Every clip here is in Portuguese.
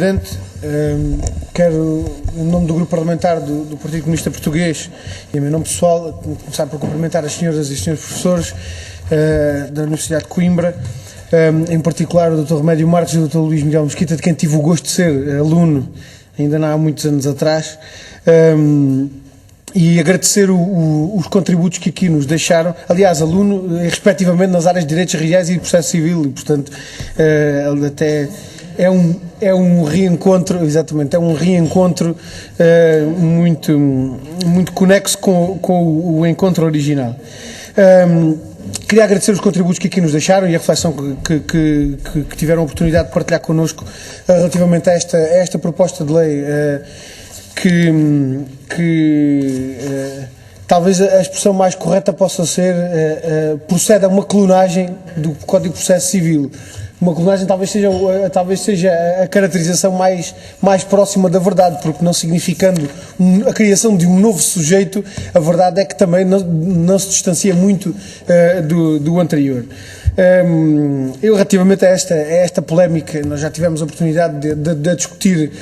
Presidente, quero, em nome do Grupo Parlamentar do Partido Comunista Português e em meu nome pessoal, começar por cumprimentar as senhoras e os senhores professores da Universidade de Coimbra, em particular o Dr. Remédio Marques e o Dr. Luís Miguel Mesquita, de quem tive o gosto de ser aluno, ainda não há muitos anos atrás, e agradecer os contributos que aqui nos deixaram, aliás, aluno, respectivamente nas áreas de Direitos Reais e Processo Civil, e portanto, até é um reencontro, exatamente, é um reencontro muito conexo com o encontro original. Queria agradecer os contributos que aqui nos deixaram e a reflexão que tiveram a oportunidade de partilhar connosco relativamente a esta proposta de lei, talvez a expressão mais correta possa ser procede a uma clonagem do Código de Processo Civil. Uma clonagem talvez seja a caracterização mais próxima da verdade, porque não significando a criação de um novo sujeito, a verdade é que também não se distancia muito do anterior. Eu, relativamente a esta polémica, nós já tivemos a oportunidade de discutir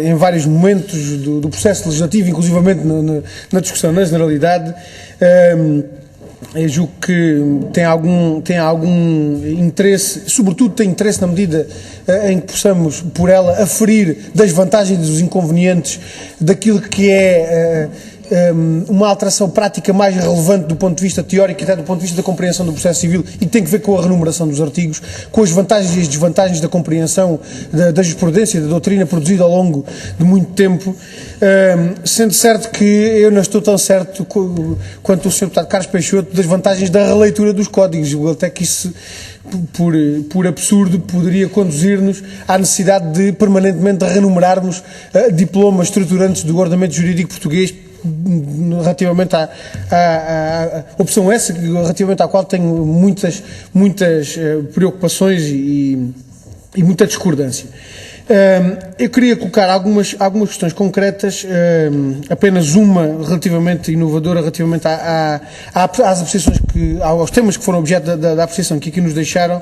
em vários momentos do processo legislativo, inclusivamente na discussão na generalidade. Eu julgo que tem algum interesse, sobretudo tem interesse na medida em que possamos, por ela, aferir das vantagens e dos inconvenientes daquilo que é uma alteração prática mais relevante do ponto de vista teórico e até do ponto de vista da compreensão do processo civil, e tem que ver com a renumeração dos artigos, com as vantagens e as desvantagens da compreensão da jurisprudência, da doutrina produzida ao longo de muito tempo, sendo certo que eu não estou tão certo quanto o Sr. Deputado Carlos Peixoto das vantagens da releitura dos códigos, até que isso, por absurdo, poderia conduzir-nos à necessidade de permanentemente renumerarmos diplomas estruturantes do ordenamento jurídico português, relativamente à opção S, relativamente à qual tenho muitas preocupações e muita discordância. Eu queria colocar algumas questões concretas, apenas uma relativamente inovadora, relativamente às apreciações aos temas que foram objeto da apreciação que aqui nos deixaram.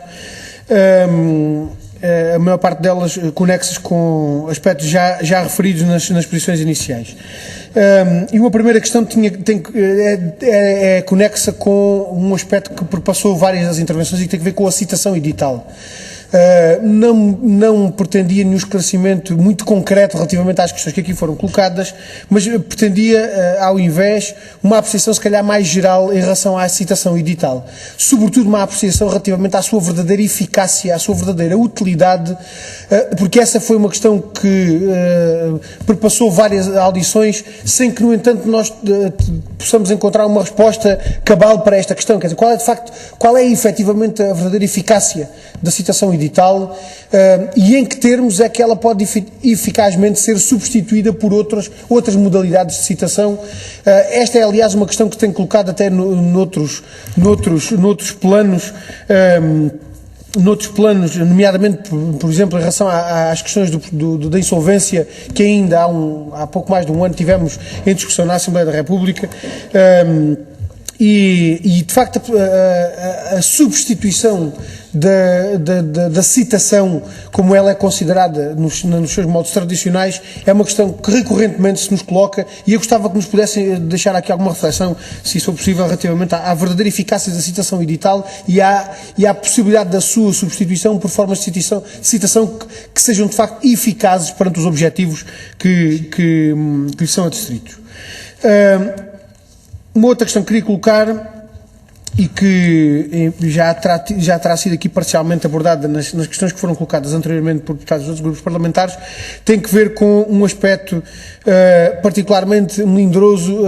A maior parte delas conexas com aspectos já referidos nas posições iniciais. E uma primeira questão é conexa com um aspecto que perpassou várias das intervenções e que tem a ver com a citação edital. Não pretendia nenhum esclarecimento muito concreto relativamente às questões que aqui foram colocadas, mas pretendia, ao invés, uma apreciação se calhar mais geral em relação à citação edital. Sobretudo uma apreciação relativamente à sua verdadeira eficácia, à sua verdadeira utilidade, porque essa foi uma questão que perpassou várias audições, sem que, no entanto, nós possamos encontrar uma resposta cabal para esta questão. Quer dizer, qual é efetivamente a verdadeira eficácia da citação edital e em que termos é que ela pode eficazmente ser substituída por outras modalidades de citação. Esta é, aliás, uma questão que tem colocado até noutros planos, nomeadamente, por exemplo, em relação às questões da insolvência, que ainda há pouco mais de um ano tivemos em discussão na Assembleia da República, e de facto a substituição da citação, como ela é considerada nos seus modos tradicionais, é uma questão que recorrentemente se nos coloca, e eu gostava que nos pudessem deixar aqui alguma reflexão, se isso for possível, relativamente à verdadeira eficácia da citação edital e à possibilidade da sua substituição por formas de citação que sejam de facto eficazes perante os objetivos que lhe são adstritos. Uma outra questão que queria colocar, e que já terá sido aqui parcialmente abordada nas questões que foram colocadas anteriormente por deputados dos outros grupos parlamentares, tem que ver com um aspecto particularmente melindroso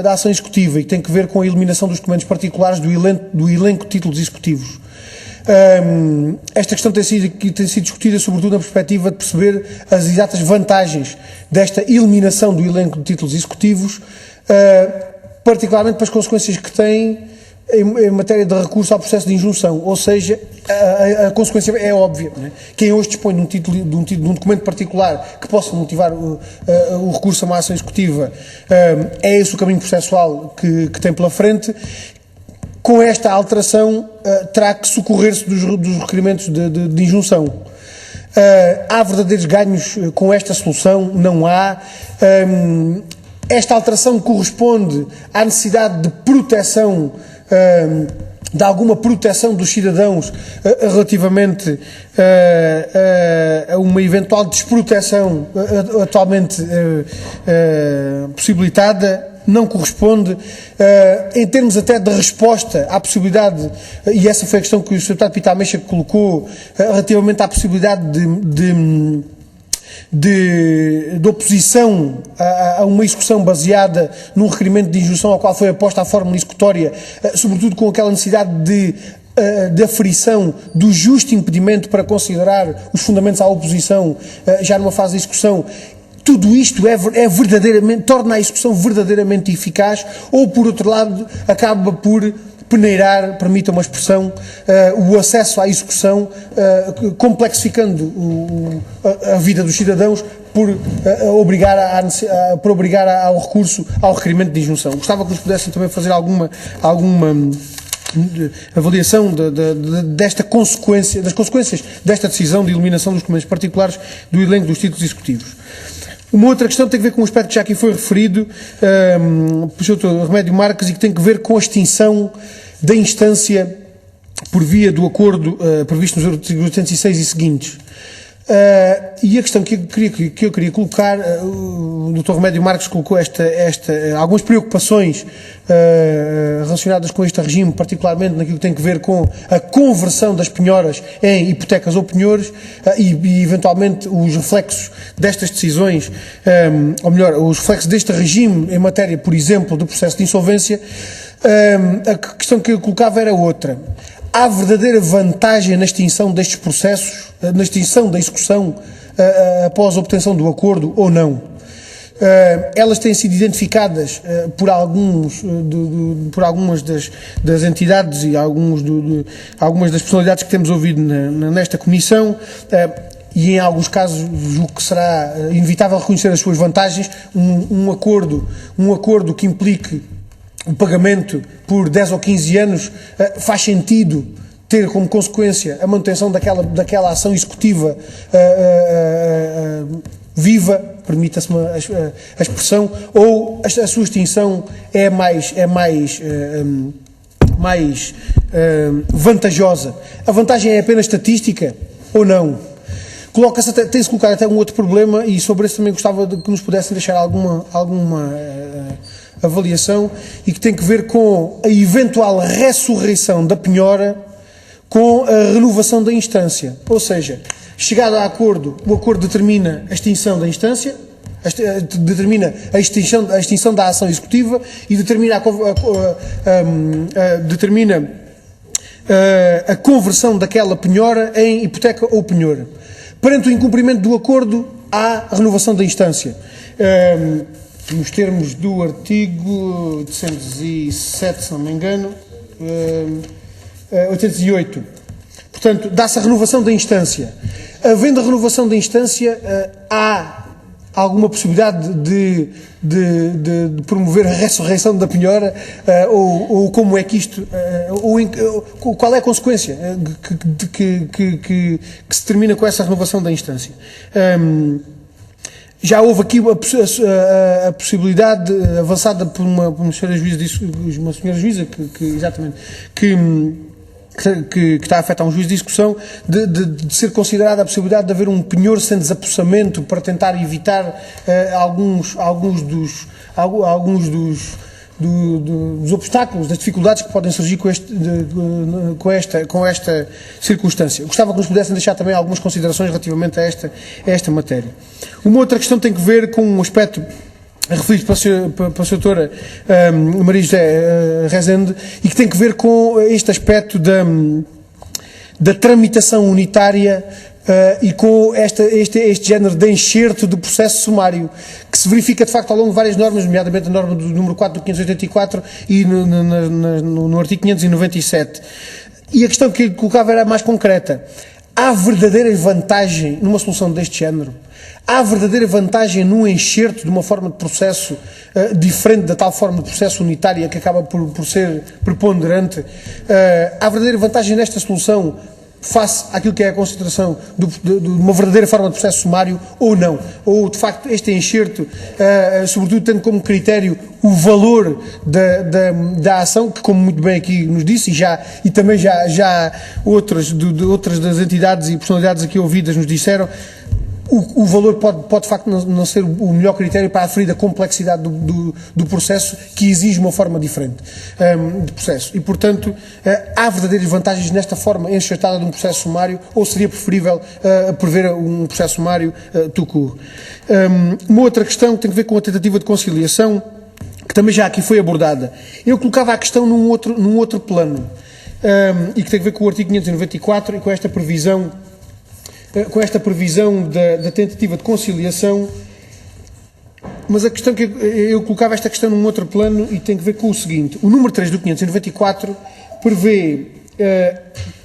da ação executiva, e tem que ver com a eliminação dos documentos particulares do elenco de títulos executivos. Esta questão tem sido discutida sobretudo na perspectiva de perceber as exatas vantagens desta eliminação do elenco de títulos executivos, particularmente para as consequências que tem em matéria de recurso ao processo de injunção, ou seja, a consequência é óbvia, não é? Quem hoje dispõe de um documento particular que possa motivar o recurso a uma ação executiva, é esse o caminho processual que tem pela frente. Com esta alteração, terá que socorrer-se dos requerimentos de injunção. Há verdadeiros ganhos com esta solução? Não há. Esta alteração corresponde à necessidade de proteção, de alguma proteção dos cidadãos relativamente a uma eventual desproteção atualmente possibilitada. Não corresponde. Em termos até de resposta à possibilidade, e essa foi a questão que o Sr. Deputado Pita Ameixa colocou, relativamente à possibilidade de oposição a uma execução baseada num requerimento de injunção ao qual foi aposta a fórmula executória, sobretudo com aquela necessidade de aferição do justo impedimento para considerar os fundamentos à oposição já numa fase de execução. Tudo isto verdadeiramente, torna a execução verdadeiramente eficaz, ou por outro lado acaba por peneirar, permita uma expressão, o acesso à execução, complexificando a vida dos cidadãos por obrigar ao recurso ao requerimento de injunção. Gostava que nos pudessem também fazer alguma avaliação desta consequência, das consequências desta decisão de eliminação dos documentos particulares do elenco dos títulos executivos. Uma outra questão tem a ver com um aspecto que já aqui foi referido pelo Sr. Remédio Marques e que tem a ver com a extinção da instância por via do acordo previsto nos artigos 806 e seguintes. E a questão que eu queria colocar, o Dr. Remédio Marques colocou algumas preocupações relacionadas com este regime, particularmente naquilo que tem a ver com a conversão das penhoras em hipotecas ou penhores e eventualmente os reflexos destas decisões, ou melhor, os reflexos deste regime em matéria, por exemplo, do processo de insolvência. A questão que eu colocava era outra. Há verdadeira vantagem na extinção destes processos, na extinção da execução após a obtenção do acordo ou não? Elas têm sido identificadas por algumas das entidades e algumas das personalidades que temos ouvido nesta comissão, e em alguns casos julgo que será inevitável reconhecer as suas vantagens. Um acordo que implique o pagamento por 10 ou 15 anos faz sentido ter como consequência a manutenção daquela ação executiva viva, permita-se a expressão, ou a sua extinção é mais vantajosa? A vantagem é apenas estatística ou não? Tem-se colocado até um outro problema, e sobre esse também gostava de que nos pudessem deixar alguma avaliação, e que tem que ver com a eventual ressurreição da penhora com a renovação da instância. Ou seja, chegado a acordo, o acordo determina a extinção da instância, determina a extinção da ação executiva e determina a conversão daquela penhora em hipoteca ou penhor. Perante o incumprimento do acordo, há a renovação da instância. Nos termos do artigo 807, se não me engano, 808. Portanto, dá-se a renovação da instância. Havendo a renovação da instância, há alguma possibilidade de promover a ressurreição da penhora, ou como é que isto, qual é a consequência que se termina com essa renovação da instância? Já houve aqui a possibilidade avançada por uma senhora juíza, que está a afetar um juízo de discussão, de ser considerada a possibilidade de haver um penhor sem desapossamento para tentar evitar alguns dos obstáculos, das dificuldades que podem surgir com esta circunstância. Gostava que nos pudessem deixar também algumas considerações relativamente a esta matéria. Uma outra questão tem que ver com um aspecto referido pela Sra. Maria José Rezende, e que tem que ver com este aspecto da tramitação unitária e com este género de enxerto do processo sumário, que se verifica de facto ao longo de várias normas, nomeadamente a norma do número 4 do 584 e no artigo 597. E a questão que ele colocava era mais concreta. Há verdadeira vantagem numa solução deste género? Há verdadeira vantagem num enxerto de uma forma de processo diferente da tal forma de processo unitária que acaba por ser preponderante? Há verdadeira vantagem nesta solução face àquilo que é a consideração de uma verdadeira forma de processo sumário ou não. Ou, de facto, este enxerto, sobretudo tendo como critério o valor da ação, que, como muito bem aqui nos disse, e também já outras das entidades e personalidades aqui ouvidas nos disseram, o valor pode de facto não ser o melhor critério para aferir a complexidade do processo, que exige uma forma diferente de processo. E, portanto, há verdadeiras vantagens nesta forma enxertada de um processo sumário, ou seria preferível prever um processo sumário tout court. Uma outra questão que tem a ver com a tentativa de conciliação, que também já aqui foi abordada. Eu colocava a questão num outro plano, e que tem a ver com o artigo 594 e com esta previsão da tentativa de conciliação, mas a questão que eu colocava esta questão num outro plano e tem a ver com o seguinte: o número 3 do 594 prevê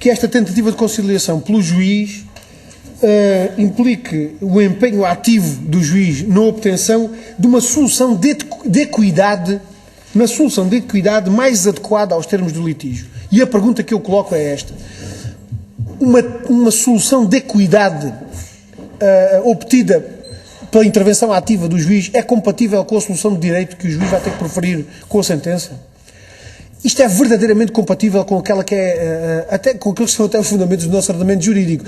que esta tentativa de conciliação pelo juiz implique o empenho ativo do juiz na obtenção de uma solução de equidade, mais adequada aos termos do litígio. E a pergunta que eu coloco é esta: uma solução de equidade obtida pela intervenção ativa do juiz é compatível com a solução de direito que o juiz vai ter que proferir com a sentença? Isto é verdadeiramente compatível com aquela que é, até com aqueles que são até os fundamentos do nosso ordenamento jurídico.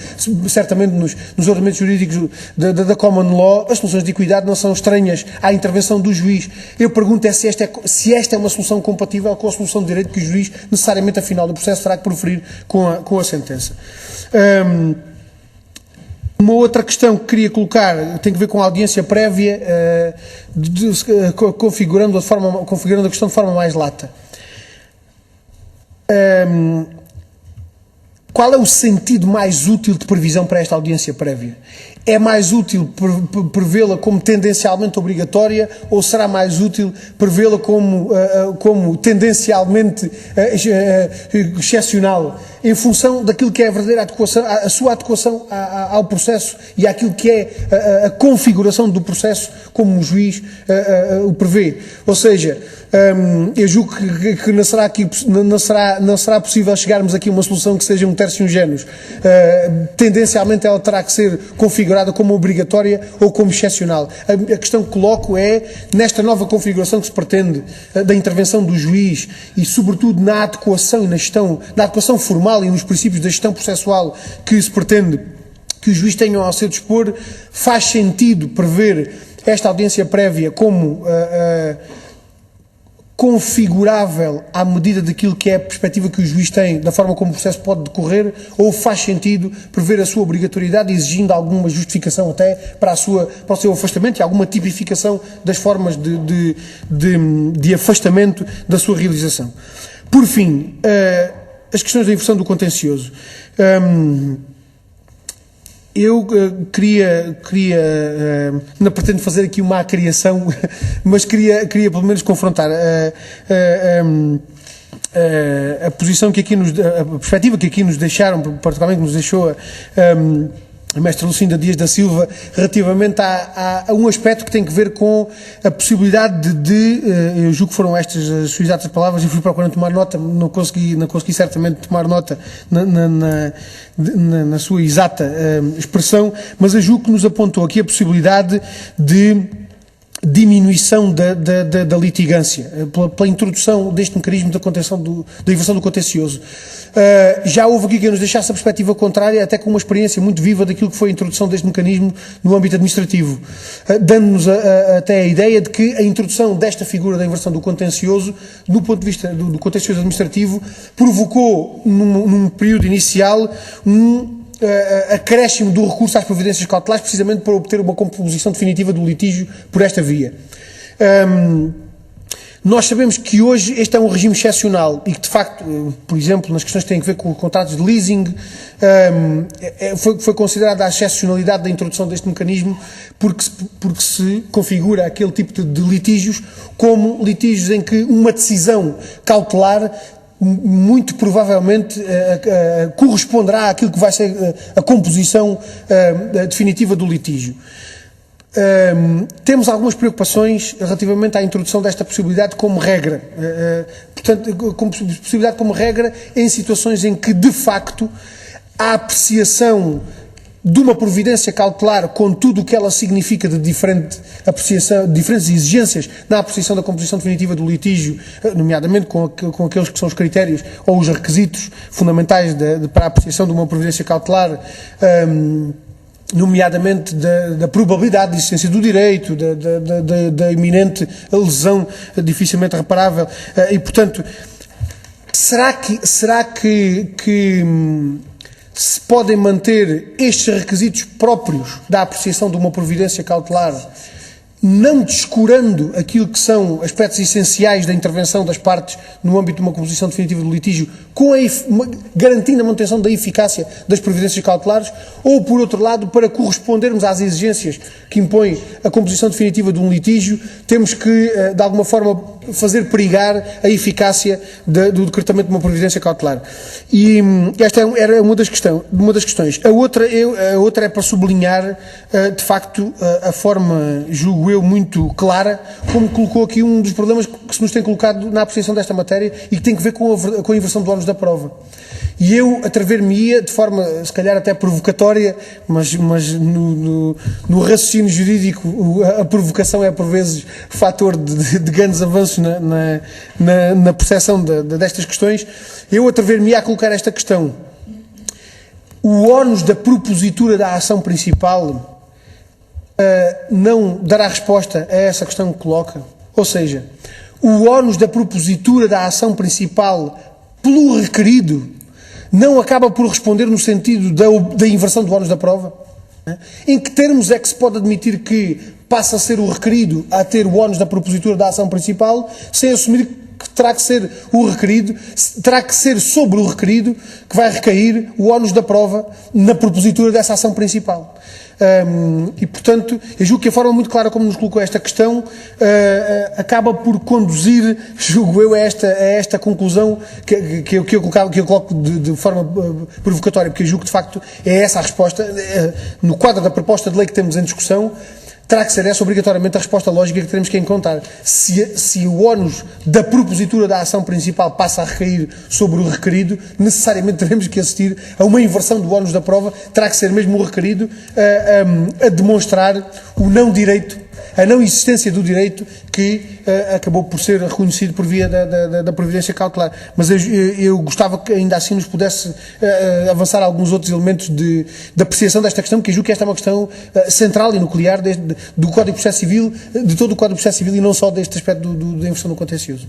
Certamente nos ordenamentos jurídicos da common law, as soluções de equidade não são estranhas à intervenção do juiz. Eu pergunto se esta é uma solução compatível com a solução de direito que o juiz, necessariamente, a final do processo, terá que proferir com a sentença. Uma outra questão que queria colocar tem a ver com a audiência prévia, configurando a questão de forma mais lata. Qual é o sentido mais útil de previsão para esta audiência prévia? É mais útil prevê-la como tendencialmente obrigatória, ou será mais útil prevê-la como tendencialmente excepcional, em função daquilo que é a verdadeira adequação, a sua adequação ao processo e àquilo que é a configuração do processo como o juiz o prevê? Ou seja, eu julgo que não será possível chegarmos aqui a uma solução que seja um tertium genus. Tendencialmente ela terá que ser configurada como obrigatória ou como excepcional. A questão que coloco é, nesta nova configuração que se pretende da intervenção do juiz e, sobretudo, na adequação e na adequação formal e nos princípios da gestão processual que se pretende que o juiz tenha ao seu dispor, faz sentido prever esta audiência prévia como configurável à medida daquilo que é a perspectiva que o juiz tem, da forma como o processo pode decorrer, ou faz sentido prever a sua obrigatoriedade, exigindo alguma justificação até para o seu afastamento e alguma tipificação das formas de afastamento da sua realização? Por fim, as questões da inversão do contencioso. Eu não pretendo fazer aqui uma acriação, mas queria pelo menos confrontar a posição que aqui a perspectiva que aqui nos deixaram, particularmente nos deixou a mestra Lucinda Dias da Silva, relativamente a um aspecto que tem que ver com a possibilidade eu julgo que foram estas as suas exatas palavras, eu fui procurando tomar nota, não consegui certamente tomar nota na sua exata expressão, mas eu julgo que nos apontou aqui a possibilidade de diminuição da litigância, pela introdução deste mecanismo da contenção da inversão do contencioso. Já houve aqui quem nos deixasse a perspectiva contrária, até com uma experiência muito viva daquilo que foi a introdução deste mecanismo no âmbito administrativo, dando-nos até a ideia de que a introdução desta figura da inversão do contencioso, do ponto de vista do contencioso administrativo, provocou, num período inicial, acréscimo do recurso às providências cautelares, precisamente para obter uma composição definitiva do litígio por esta via. Nós sabemos que hoje este é um regime excepcional e que, de facto, por exemplo, nas questões que têm a ver com contratos de leasing, foi considerada a excepcionalidade da introdução deste mecanismo porque se configura aquele tipo de litígios como litígios em que uma decisão cautelar muito provavelmente corresponderá àquilo que vai ser a composição definitiva do litígio. Temos algumas preocupações relativamente à introdução desta possibilidade como regra, portanto, como possibilidade como regra em situações em que, de facto, a apreciação de uma providência cautelar com tudo o que ela significa de diferentes exigências na apreciação da composição definitiva do litígio, nomeadamente com aqueles que são os critérios ou os requisitos fundamentais para a apreciação de uma providência cautelar, nomeadamente da probabilidade de existência do direito, da iminente lesão dificilmente reparável, e portanto, será que se podem manter estes requisitos próprios da apreciação de uma providência cautelar, não descurando aquilo que são aspectos essenciais da intervenção das partes no âmbito de uma composição definitiva do litígio, garantindo a manutenção da eficácia das providências cautelares, ou, por outro lado, para correspondermos às exigências que impõe a composição definitiva de um litígio, temos que, de alguma forma, fazer perigar a eficácia do decretamento de uma providência cautelar. E esta era uma das questões. A outra é para sublinhar, de facto, a forma, julgo eu, muito clara, como colocou aqui um dos problemas que se nos tem colocado na apreciação desta matéria e que tem que ver com a inversão do ónus da prova. E eu atrever-me-ia, de forma, se calhar até provocatória, mas no raciocínio jurídico a provocação é, por vezes, fator de grandes avanços na percepção destas questões, eu atrever-me-ia a colocar esta questão. O ónus da propositura da ação principal não dará resposta a essa questão que coloca? Ou seja, o ónus da propositura da ação principal pelo requerido não acaba por responder no sentido da inversão do ónus da prova? Em que termos é que se pode admitir que passa a ser o requerido a ter o ónus da propositura da ação principal, sem assumir que terá que ser o requerido, terá que ser sobre o requerido que vai recair o ónus da prova na propositura dessa ação principal? E, portanto, eu julgo que a forma muito clara como nos colocou esta questão acaba por conduzir, julgo eu, a esta conclusão que eu coloco de forma provocatória, porque eu julgo que, de facto, é essa a resposta. No quadro da proposta de lei que temos em discussão, terá que ser essa obrigatoriamente a resposta lógica que teremos que encontrar. Se o ónus da propositura da ação principal passa a recair sobre o requerido, necessariamente teremos que assistir a uma inversão do ónus da prova, terá que ser mesmo o requerido a demonstrar o não direito, a não existência do direito que acabou por ser reconhecido por via da providência cautelar. Mas eu gostava que ainda assim nos pudesse avançar alguns outros elementos de apreciação desta questão, porque eu julgo que esta é uma questão central e nuclear do Código de Processo Civil, de todo o Código de Processo Civil e não só deste aspecto da inversão no contencioso.